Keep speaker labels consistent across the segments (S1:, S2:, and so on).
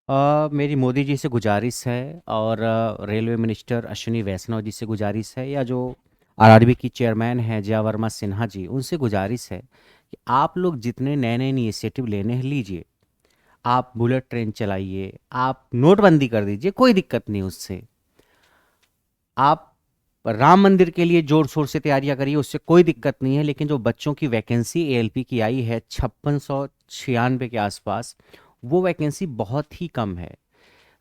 S1: मेरी मोदी जी से गुजारिश है और रेलवे मिनिस्टर अश्विनी वैष्णव जी से गुजारिश है, या जो आरआरबी की चेयरमैन है जया वर्मा सिन्हा जी, उनसे गुजारिश है कि आप लोग जितने नए नए इनिशिएटिव लेने हैं लीजिए। आप बुलेट ट्रेन चलाइए, आप नोटबंदी कर दीजिए, कोई दिक्कत नहीं उससे। आप राम मंदिर के लिए जोर शोर से तैयारियां करिए, उससे कोई दिक्कत नहीं है। लेकिन जो बच्चों की वैकेंसी एएलपी की आई है 5696 के आसपास, वो वैकेंसी बहुत ही कम है।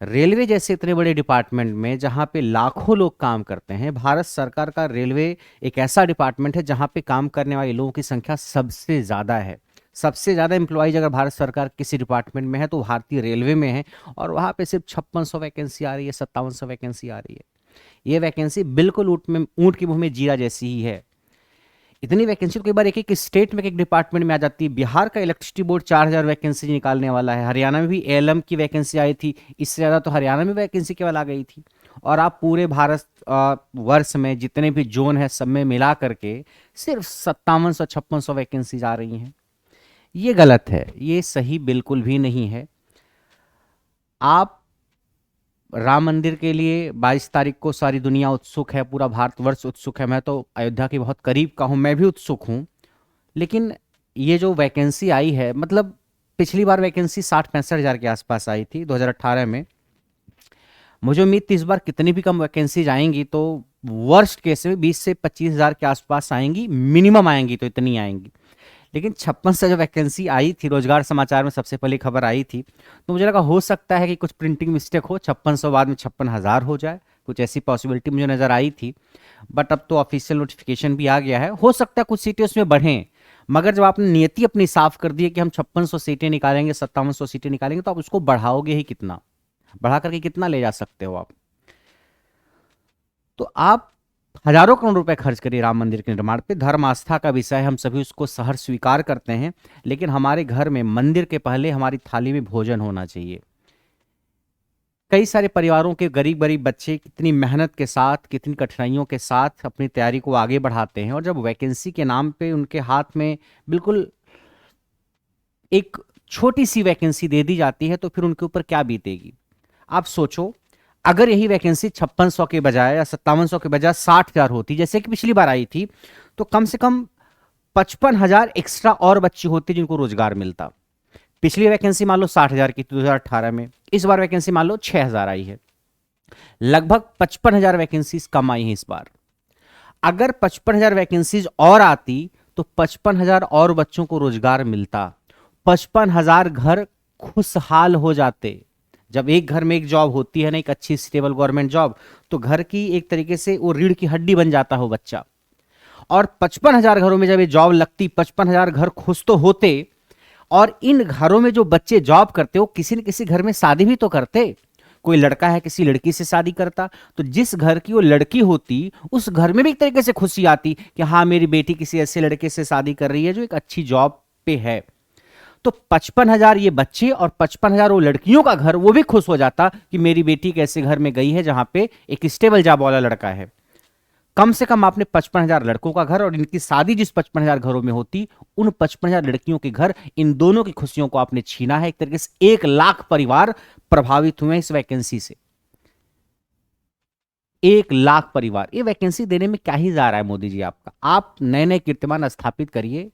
S1: रेलवे जैसे इतने बड़े डिपार्टमेंट में जहां पे लाखों लोग काम करते हैं, भारत सरकार का रेलवे एक ऐसा डिपार्टमेंट है जहां पे काम करने वाले लोगों की संख्या सबसे ज़्यादा है। सबसे ज़्यादा एम्प्लॉयज अगर भारत सरकार किसी डिपार्टमेंट में है तो भारतीय रेलवे में है। और वहां पे सिर्फ 5600 वैकेंसी आ रही है, 5700 वैकेंसी आ रही है। ये वैकेंसी बिल्कुल ऊँट की मुंह में जीरा जैसी ही है। इतनी वैकेंसी तो कई बार एक एक स्टेट में एक डिपार्टमेंट में आ जाती है। बिहार का इलेक्ट्रिसिटी बोर्ड 4000 वैकेंसी निकालने वाला है। हरियाणा में भी एएलएम की वैकेंसी आई थी, इससे ज़्यादा तो हरियाणा में वैकेंसी केवल आ गई थी। और आप पूरे भारत वर्ष में जितने भी जोन है सब में मिला करके सिर्फ 5700 5600 वैकेंसीज आ रही हैं। ये गलत है, ये सही बिल्कुल भी नहीं है। आप राम मंदिर के लिए 22 तारीख को सारी दुनिया उत्सुक है, पूरा भारतवर्ष उत्सुक है। मैं तो अयोध्या के बहुत करीब का हूँ, मैं भी उत्सुक हूँ। लेकिन ये जो वैकेंसी आई है, मतलब पिछली बार वैकेंसी 60-65 हज़ार के आसपास आई थी 2018 में। मुझे उम्मीद थी इस बार कितनी भी कम वैकेंसीज आएंगी तो वर्स्ट केस में 20 से 25 हज़ार के आसपास आएंगी, मिनिमम आएंगी तो इतनी आएंगी। लेकिन 56 से जो वैकेंसी आई थी, रोजगार समाचार में सबसे पहले खबर आई थी, तो मुझे लगा हो सकता है कि कुछ प्रिंटिंग मिस्टेक हो, 5600 बाद में 56 हज़ार हो जाए। कुछ ऐसी पॉसिबिलिटी मुझे नज़र आई थी। बट अब तो ऑफिशियल नोटिफिकेशन भी आ गया है, हो सकता है कुछ सीटें उसमें बढ़ें। मगर जब आपने नियति अपनी साफ कर दी है कि हम 5600 सीटें निकालेंगे, 5700 सीटें निकालेंगे, तो आप उसको बढ़ाओगे ही कितना? बढ़ा करके कितना ले जा सकते हो आप? तो आप हजारों करोड़ रुपए खर्च करिए राम मंदिर के निर्माण पे। धर्म आस्था का विषय है, हम सभी उसको सहर्ष स्वीकार करते हैं। लेकिन हमारे घर में मंदिर के पहले हमारी थाली में भोजन होना चाहिए। कई सारे परिवारों के गरीब गरीब बच्चे कितनी मेहनत के साथ, कितनी कठिनाइयों के साथ अपनी तैयारी को आगे बढ़ाते हैं, और जब वैकेंसी के नाम पे उनके हाथ में बिल्कुल एक छोटी सी वैकेंसी दे दी जाती है, तो फिर उनके ऊपर क्या बीतेगी? आप सोचो, अगर यही वैकेंसी 5600 के बजाय या 5700 के बजाय 60 हज़ार होती, जैसे कि पिछली बार आई थी, तो कम से कम 55 हज़ार एक्स्ट्रा और बच्चे होते जिनको रोजगार मिलता। पिछली वैकेंसी मान लो 60 हज़ार की थी 2018 में, इस बार वैकेंसी मान लो 6000 आई है। लगभग 55 हज़ार वैकेंसीज कम आई हैं इस बार। अगर 55 हज़ार वैकेंसीज और आती तो 55 हज़ार और बच्चों को रोजगार मिलता, 55 हज़ार घर खुशहाल हो जाते। जब एक घर में एक जॉब होती है ना, एक अच्छी स्टेबल गवर्नमेंट जॉब, तो घर की एक तरीके से वो रीढ़ की हड्डी बन जाता हो बच्चा। और 55 हज़ार घरों में जब ये जॉब लगती, 55 हज़ार घर खुश तो होते। और इन घरों में जो बच्चे जॉब करते हो, किसी न किसी घर में शादी भी तो करते। कोई लड़का है किसी लड़की से शादी करता, तो जिस घर की वो लड़की होती उस घर में भी एक तरीके से खुशी आती कि हाँ, मेरी बेटी किसी ऐसे लड़के से शादी कर रही है जो एक अच्छी जॉब पे है। तो 55 हज़ार ये बच्चे और 55 हज़ार वो लड़कियों का घर, वो भी खुश हो जाता कि मेरी बेटी कैसे घर में गई है जहां पे एक स्टेबल जॉब वाला लड़का है। कम से कम आपने 55 हज़ार लड़कों का घर, और इनकी शादी जिस 55 हज़ार घरों में होती, उन 55 हज़ार लड़कियों के घर, इन दोनों की खुशियों को आपने छीना है। एक तरीके से 1 लाख परिवार प्रभावित हुए इस वैकेंसी से। 1 लाख परिवार। ये वैकेंसी देने में क्या ही जा रहा है मोदी जी आपका? आप नए नए कीर्तिमान स्थापित करिए,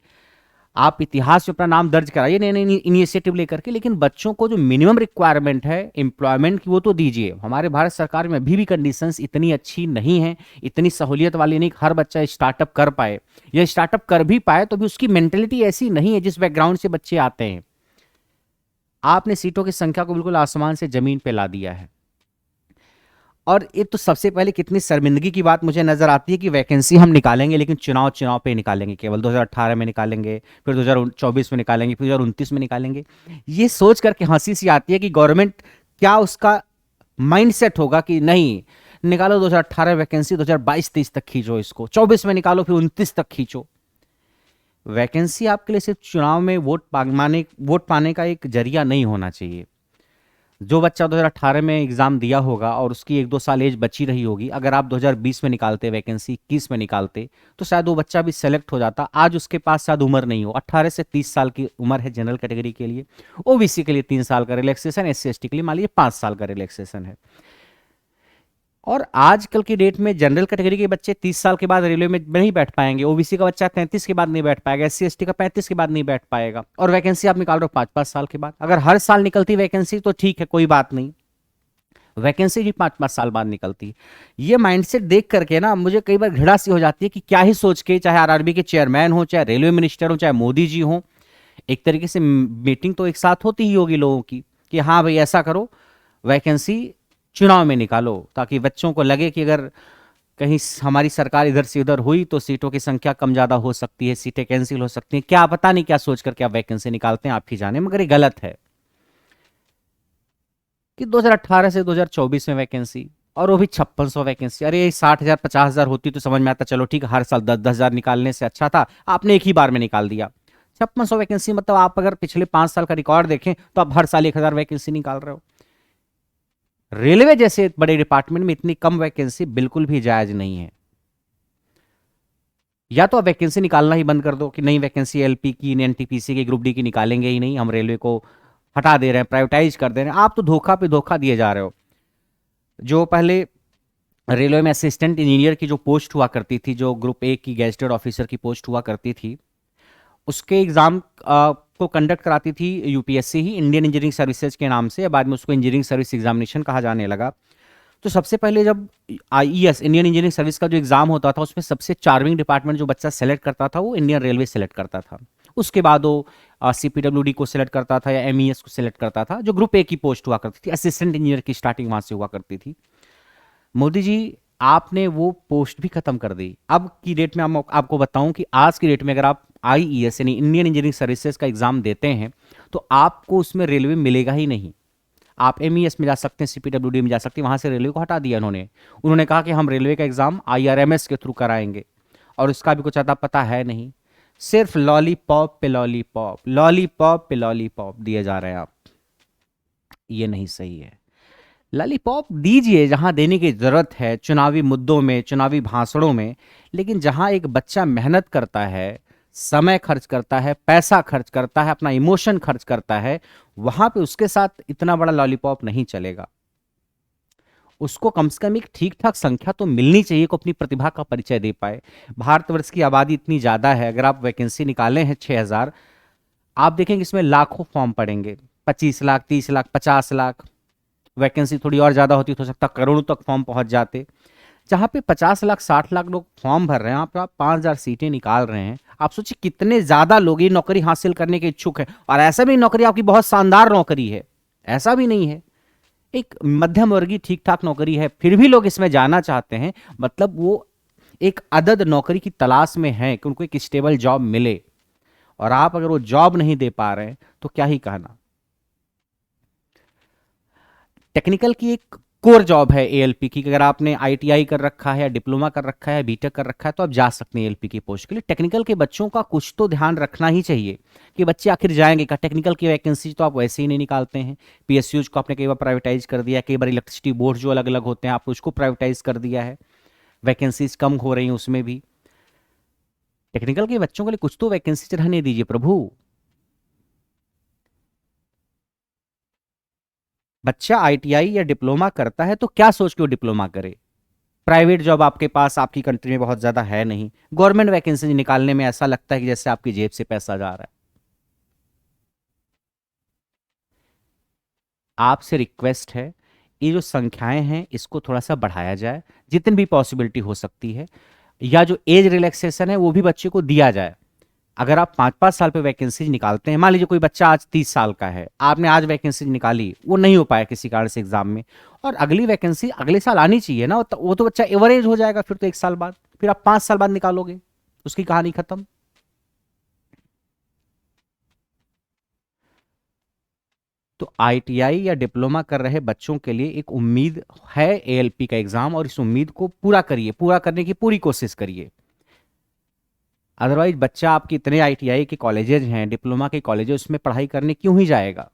S1: आप इतिहास में अपना नाम दर्ज कराइए नए नए इनिशिएटिव लेकर के। लेकिन बच्चों को जो मिनिमम रिक्वायरमेंट है एम्प्लॉयमेंट की, वो तो दीजिए। हमारे भारत सरकार में अभी भी कंडीशंस इतनी अच्छी नहीं है, इतनी सहूलियत वाली नहीं कि हर बच्चा स्टार्टअप कर पाए, या स्टार्टअप कर भी पाए तो भी उसकी मेंटेलिटी ऐसी नहीं है जिस बैकग्राउंड से बच्चे आते हैं। आपने सीटों की संख्या को बिल्कुल आसमान से जमीन पे ला दिया है। और ये तो सबसे पहले कितनी शर्मिंदगी की बात मुझे नजर आती है कि वैकेंसी हम निकालेंगे लेकिन चुनाव चुनाव पे निकालेंगे, केवल 2018 में निकालेंगे, फिर 2024 में निकालेंगे, फिर 2029 में निकालेंगे। ये सोच करके हंसी सी आती है कि गवर्नमेंट क्या उसका माइंडसेट होगा कि नहीं, निकालो 2018 वैकेंसी, 2022-23 तक खींचो, इसको 24 में निकालो, फिर 29 तक खींचो। वैकेंसी आपके लिए सिर्फ चुनाव में वोट पाने का एक जरिया नहीं होना चाहिए। जो बच्चा 2018 में एग्जाम दिया होगा और उसकी 1-2 साल एज बची रही होगी, अगर आप 2020 में निकालते वैकेंसी, 21 में निकालते, तो शायद वो बच्चा भी सेलेक्ट हो जाता। आज उसके पास शायद उम्र नहीं हो, 18 से 30 साल की उम्र है जनरल कैटेगरी के लिए, ओबीसी के लिए 3 साल का रिलैक्सेशन, एससी एसटी के लिए मान लीजिए 5 साल का रिलैक्सेशन है। और आजकल की डेट में जनरल कैटेगरी के बच्चे 30 साल के बाद रेलवे में नहीं बैठ पाएंगे, ओबीसी का बच्चा 33 के बाद नहीं बैठ पाएगा, एससी एसटी का 35 के बाद नहीं बैठ पाएगा, और वैकेंसी आप निकाल रहे हो 5-5 साल के बाद। अगर हर साल निकलती वैकेंसी तो ठीक है, कोई बात नहीं, वैकेंसी भी 5-5 साल बाद निकलती है। ये माइंडसेट देख करके ना मुझे कई बार घृणा सी हो जाती है कि क्या ही सोच के, चाहे आरआरबी के चेयरमैन हो, चाहे रेलवे मिनिस्टर हो, चाहे मोदी जी हो, एक तरीके से मीटिंग तो एक साथ होती ही होगी लोगों की कि हाँ भाई ऐसा करो, वैकेंसी चुनाव में निकालो, ताकि बच्चों को लगे कि अगर कहीं हमारी सरकार इधर से उधर हुई तो सीटों की संख्या कम ज़्यादा हो सकती है, सीटें कैंसिल हो सकती हैं, क्या पता नहीं क्या सोच करके आप वैकेंसी निकालते हैं, आप ही जाने, मगर ये गलत है कि 2018 से 2024 में वैकेंसी, और वो भी 5600 वैकेंसी। अरे 60,000 50,000 होती तो समझ में आता, चलो ठीक है, हर साल 10-10 हजार निकालने से अच्छा था, आपने एक ही बार में निकाल दिया। 5600 वैकेंसी मतलब आप अगर पिछले 5 साल का रिकॉर्ड देखें तो आप हर साल 1,000 वैकेंसी निकाल रहे हो। रेलवे जैसे बड़े डिपार्टमेंट में इतनी कम वैकेंसी बिल्कुल भी जायज नहीं है। या तो आप वैकेंसी निकालना ही बंद कर दो कि नहीं, वैकेंसी एलपी की, एनटीपीसी की, ग्रुप डी की निकालेंगे ही नहीं, हम रेलवे को हटा दे रहे हैं, प्राइवेटाइज कर दे रहे हैं। आप तो धोखा पे धोखा दिए जा रहे हो। जो पहले रेलवे में असिस्टेंट इंजीनियर की जो पोस्ट हुआ करती थी, जो ग्रुप ए की गेजेटेड ऑफिसर की पोस्ट हुआ करती थी, उसके एग्जाम को कंडक्ट कराती थी यूपीएससी ही, इंडियन इंजीनियरिंग सर्विसेज के नाम से, बाद में उसको इंजीनियरिंग सर्विस एग्जामिनेशन कहा जाने लगा। तो सबसे पहले जब आईईएस, इंडियन इंजीनियरिंग सर्विस का जो एग्जाम होता था, उसमें सबसे चार्मिंग डिपार्टमेंट जो बच्चा सेलेक्ट करता था वो इंडियन रेलवे सेलेक्ट करता था। उसके बाद वो सीपीडब्ल्यूडी को सिलेक्ट करता था या एमईएस को सिलेक्ट करता था, जो ग्रुप ए की पोस्ट हुआ करती थी, असिस्टेंट इंजीनियर की स्टार्टिंग वहां से हुआ करती थी। मोदी जी, आपने वो पोस्ट भी खत्म कर दी। अब की डेट में आपको बताऊं कि आज की डेट में अगर आप आईईएस यानी इंडियन इंजीनियरिंग सर्विसेज का एग्जाम देते हैं तो आपको उसमें रेलवे मिलेगा ही नहीं। आप एमईएस में जा सकते हैं, सीपीडब्ल्यूडी में जा सकते हैं, वहां से रेलवे को हटा दिया उन्होंने। उन्होंने कहा कि हम रेलवे का एग्जाम आईआरएमएस के थ्रू कराएंगे, और उसका भी कुछ अता पता है नहीं। सिर्फ लॉलीपॉप पे लॉलीपॉप, लॉलीपॉप पे लॉलीपॉप दिए जा रहे हैं आप। ये नहीं सही है। लॉलीपॉप दीजिए जहां देने की जरूरत है, चुनावी मुद्दों में, चुनावी भाषणों में, लेकिन जहां एक बच्चा मेहनत करता है, समय खर्च करता है, पैसा खर्च करता है, अपना इमोशन खर्च करता है, वहां पे उसके साथ इतना बड़ा लॉलीपॉप नहीं चलेगा। उसको कम से कम एक ठीक ठाक संख्या तो मिलनी चाहिए को अपनी प्रतिभा का परिचय दे पाए। भारतवर्ष की आबादी इतनी ज्यादा है, अगर आप वैकेंसी निकाले हैं 6,000, आप देखेंगे इसमें लाखों फॉर्म पड़ेंगे, 25 लाख, 30 लाख, 50 लाख। वैकेंसी थोड़ी और ज्यादा होती तो हो सकता करोड़ों तक फॉर्म पहुंच जाते। जहां पे 50 लाख 60 लाख लोग फॉर्म भर रहे हैं, आप 5,000 सीटें निकाल रहे हैं। आप सोचिए कितने ज्यादा लोग ये नौकरी हासिल करने के इच्छुक हैं। और ऐसा भी नौकरी आपकी बहुत शानदार नौकरी है, ऐसा भी नहीं है, एक मध्यम वर्गीय ठीक ठाक नौकरी है, फिर भी लोग इसमें जाना चाहते हैं। मतलब वो एक अदद नौकरी की तलाश में है कि उनको एक स्टेबल जॉब मिले, और आप अगर वो जॉब नहीं दे पा रहे हैं तो क्या ही कहना। टेक्निकल की एक कोर जॉब है एएलपी की, अगर आपने आईटीआई कर रखा है या डिप्लोमा कर रखा है, बीटेक कर रखा है, तो आप जा सकते हैं एएलपी की पोस्ट के लिए। टेक्निकल के बच्चों का कुछ तो ध्यान रखना ही चाहिए कि बच्चे आखिर जाएंगे का। टेक्निकल की वैकेंसी तो आप वैसे ही नहीं निकालते हैं। पीएसयूज को आपने कई बार प्राइवेटाइज कर दिया, कई बार इलेक्ट्रिसिटी बोर्ड जो अलग अलग होते हैं आपने उसको प्राइवेटाइज कर दिया है, वैकेंसीज कम हो रही हैं उसमें भी। टेक्निकल के बच्चों के लिए कुछ तो वैकेंसी रहने दीजिए प्रभु। बच्चा आईटीआई या डिप्लोमा करता है तो क्या सोच के वो डिप्लोमा करे। प्राइवेट जॉब आपके पास आपकी कंट्री में बहुत ज्यादा है नहीं, गवर्नमेंट वैकेंसी निकालने में ऐसा लगता है कि जैसे आपकी जेब से पैसा जा रहा है। आपसे रिक्वेस्ट है, ये जो संख्याएं हैं इसको थोड़ा सा बढ़ाया जाए, जितनी भी पॉसिबिलिटी हो सकती है, या जो एज रिलैक्सेशन है वो भी बच्चे को दिया जाए। अगर आप 5-5 साल पे वैकेंसी निकालते हैं, मान लीजिए कोई बच्चा आज 30 साल का है, आपने आज वैकेंसी निकाली, वो नहीं हो पाया किसी कारण से एग्जाम में, और अगली वैकेंसी अगले साल आनी चाहिए ना, वो तो बच्चा एवरेज हो जाएगा फिर तो 1 साल बाद, फिर आप 5 साल बाद निकालोगे, उसकी कहानी खत्म। तो आईटीआई या डिप्लोमा कर रहे बच्चों के लिए एक उम्मीद है एएलपी का एग्जाम, और इस उम्मीद को पूरा करिए, पूरा करने की पूरी कोशिश करिए। अदरवाइज बच्चा आपके इतने आईटीआई के कॉलेजेज हैं, डिप्लोमा के कॉलेजेस, उसमें पढ़ाई करने क्यों ही जाएगा।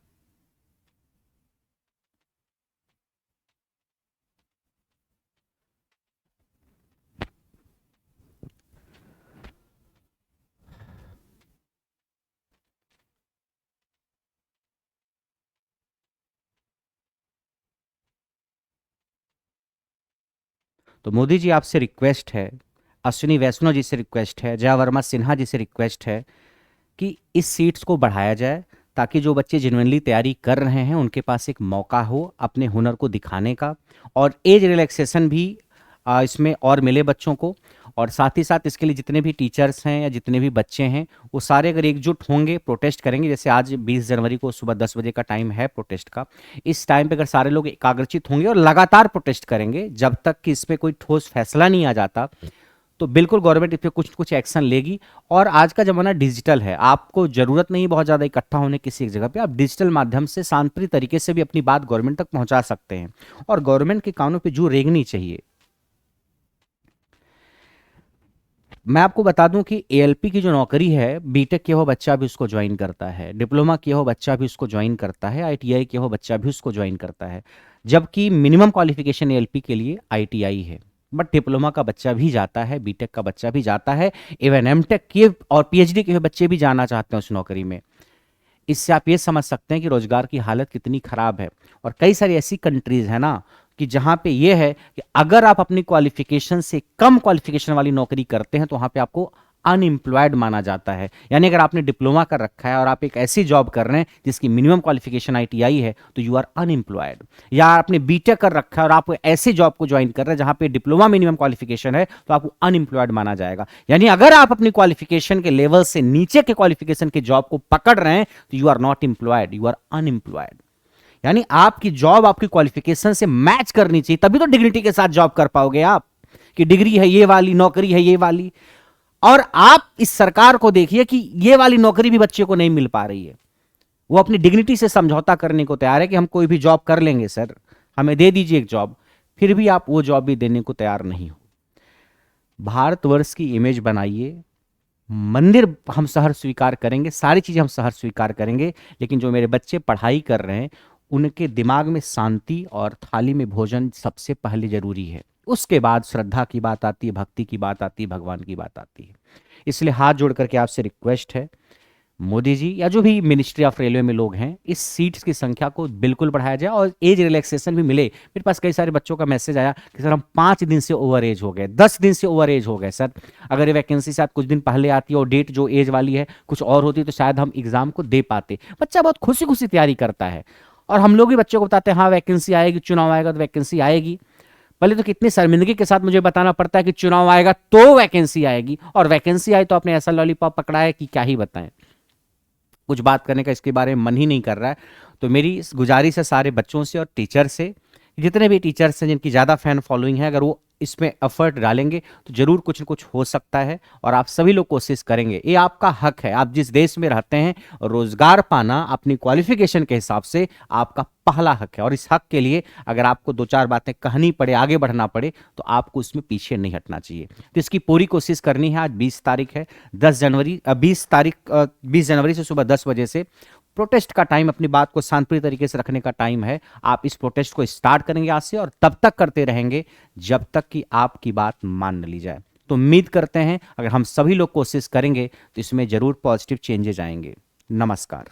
S1: तो मोदी जी आपसे रिक्वेस्ट है, अश्विनी वैष्णव जी से रिक्वेस्ट है, जया वर्मा सिन्हा जी से रिक्वेस्ट है कि इस सीट्स को बढ़ाया जाए, ताकि जो बच्चे जेन्युइनली तैयारी कर रहे हैं उनके पास एक मौका हो अपने हुनर को दिखाने का, और एज रिलैक्सेशन भी इसमें और मिले बच्चों को। और साथ ही साथ इसके लिए जितने भी टीचर्स हैं या जितने भी बच्चे हैं वो सारे अगर एकजुट होंगे, प्रोटेस्ट करेंगे, जैसे आज 20 जनवरी को सुबह 10 बजे का टाइम है प्रोटेस्ट का, इस टाइम पे अगर सारे लोग एकाग्रचित होंगे और लगातार प्रोटेस्ट करेंगे जब तक कि इस पर कोई ठोस फैसला नहीं आ जाता, तो बिल्कुल गवर्नमेंट इस पर कुछ कुछ एक्शन लेगी। और आज का ज़माना डिजिटल है, आपको ज़रूरत नहीं बहुत ज़्यादा इकट्ठा होने किसी एक जगह पे, आप डिजिटल माध्यम से शांतिप्रिय तरीके से भी अपनी बात गवर्नमेंट तक पहुंचा सकते हैं, और गवर्नमेंट के कानों पे जू रेंगनी चाहिए। मैं आपको बता दूं कि एएलपी की जो नौकरी है, बीटेक किया हुआ बच्चा भी उसको ज्वाइन करता है, डिप्लोमा किया हुआ बच्चा भी उसको ज्वाइन करता है, आईटीआई किया हुआ बच्चा भी उसको ज्वाइन करता है, जबकि मिनिमम क्वालिफिकेशन एएलपी के लिए आईटीआई है। बट डिप्लोमा का बच्चा भी जाता है, बीटेक का बच्चा भी जाता है, इवन एमटेक किए और पीएचडी के हुए बच्चे भी जाना चाहते हैं उस नौकरी में। इससे आप ये समझ सकते हैं कि रोजगार की हालत कितनी खराब है। और कई सारी ऐसी कंट्रीज है ना कि जहां पे ये है कि अगर आप अपनी क्वालिफिकेशन से कम क्वालिफिकेशन वाली नौकरी करते हैं तो वहां पे आपको अनएम्प्लॉयड माना जाता है। यानी अगर आपने डिप्लोमा कर रखा है और आप एक ऐसी जॉब कर रहे हैं जिसकी मिनिमम क्वालिफिकेशन आईटीआई है, तो यू आर अनएम्प्लॉयड। या आपने बीटेक कर रखा है और आप ऐसी जॉब को ज्वाइन कर रहे हैं जहां पे डिप्लोमा मिनिमम क्वालिफिकेशन है, तो आपको अनएम्प्लॉयड माना जाएगा। यानी अगर आप अपनी क्वालिफिकेशन के लेवल से नीचे के क्वालिफिकेशन के जॉब को पकड़ रहे हैं तो you are not employed, you are unemployed. यानी आपकी जॉब आपकी क्वालिफिकेशन से मैच करनी चाहिए, तभी तो डिग्निटी के साथ जॉब कर पाओगे आप, कि डिग्री है ये वाली, नौकरी है ये वाली। और आप इस सरकार को देखिए कि ये वाली नौकरी भी बच्चे को नहीं मिल पा रही है। वो अपनी डिग्निटी से समझौता करने को तैयार है कि हम कोई भी जॉब कर लेंगे सर, हमें दे दीजिए एक जॉब, फिर भी आप वो जॉब भी देने को तैयार नहीं हो। भारतवर्ष की इमेज बनाइए, मंदिर हम शहर स्वीकार करेंगे, सारी चीजें हम शहर स्वीकार करेंगे, लेकिन जो मेरे बच्चे पढ़ाई कर रहे हैं उनके दिमाग में शांति और थाली में भोजन सबसे पहले जरूरी है। उसके बाद श्रद्धा की बात आती है, भक्ति की बात आती है, भगवान की बात आती है। इसलिए हाथ जोड़ करके आपसे रिक्वेस्ट है, मोदी जी या जो भी मिनिस्ट्री ऑफ रेलवे में लोग हैं, इस सीट्स की संख्या को बिल्कुल बढ़ाया जाए और एज रिलैक्सेशन भी मिले। मेरे पास कई सारे बच्चों का मैसेज आया कि सर हम 5 दिन से ओवर एज हो गए, 10 दिन से ओवर एज हो गए सर। अगर ये वैकेंसी शायद कुछ दिन पहले आती और डेट जो एज वाली है कुछ और होती तो शायद हम एग्जाम को दे पाते। बच्चा बहुत खुशी खुशी तैयारी करता है और हम लोग भी बच्चों को बताते हैं हाँ वैकेंसी आएगी, चुनाव आएगा तो वैकेंसी आएगी। पहले तो कितनी शर्मिंदगी के साथ मुझे बताना पड़ता है कि चुनाव आएगा तो वैकेंसी आएगी, और वैकेंसी आई तो आपने ऐसा लॉलीपॉप पकड़ा है कि क्या ही बताएं। कुछ बात करने का इसके बारे में मन ही नहीं कर रहा है। तो मेरी गुजारिश है सारे बच्चों से और टीचर से, जितने भी टीचर्स हैं जिनकी ज़्यादा फैन फॉलोइंग है, अगर वो इसमें एफर्ट डालेंगे तो जरूर कुछ न कुछ हो सकता है। और आप सभी लोग कोशिश करेंगे, ये आपका हक है। आप जिस देश में रहते हैं, रोजगार पाना अपनी क्वालिफिकेशन के हिसाब से आपका पहला हक है। और इस हक के लिए अगर आपको 2-4 बातें कहनी पड़े, आगे बढ़ना पड़े, तो आपको उसमें पीछे नहीं हटना चाहिए। तो इसकी पूरी कोशिश करनी है। आज 20 तारीख है, 20 जनवरी से सुबह 10 बजे से प्रोटेस्ट का टाइम, अपनी बात को शांतिप्रिय तरीके से रखने का टाइम है। आप इस प्रोटेस्ट को स्टार्ट करेंगे आज से और तब तक करते रहेंगे जब तक कि आपकी बात मान न ली जाए। तो उम्मीद करते हैं अगर हम सभी लोग कोशिश करेंगे तो इसमें जरूर पॉजिटिव चेंजेस आएंगे। नमस्कार।